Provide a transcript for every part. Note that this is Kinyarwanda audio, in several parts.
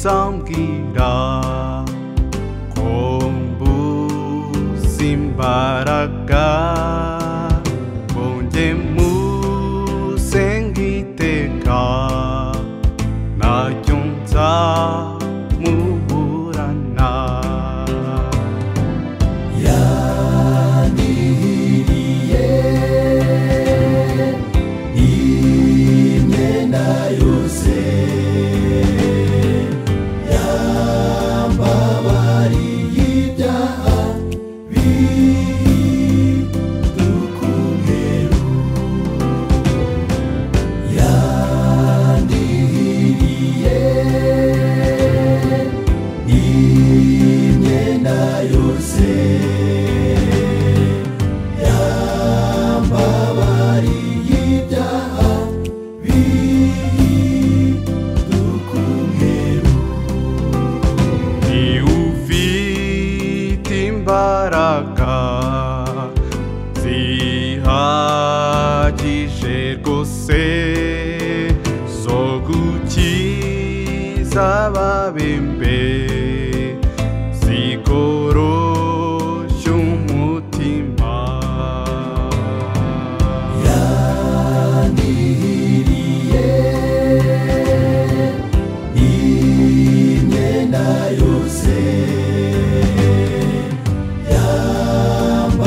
samgira kombu simbaraga bonje musengiteka nacyonza muburana yaniriye imyenda yose yambabariye ibyaha bidukumweru yaniriye imyenda yose yambabariye ibyaha bidukumweru ufite imbaraga zihagije rwose zo gukiza ababembe zigorosha umutima yaniriye imyenda yose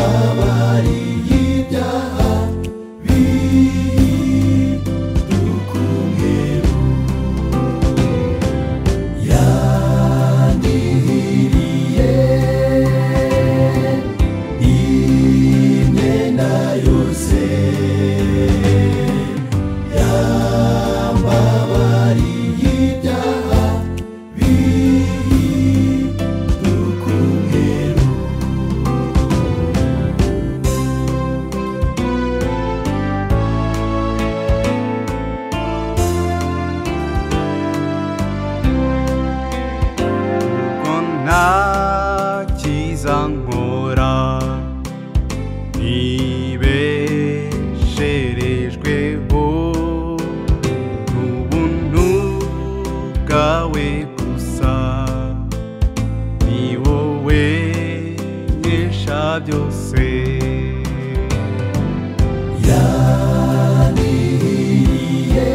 yambabariye ibyaha bidukumweru yaniriye imyenda yose yambabariye ibyaha bidukumweru ubwo ntakiza nkora nibesherejweho n'ubuntu bwawe gusa ni wowe nkesha byose yaniriye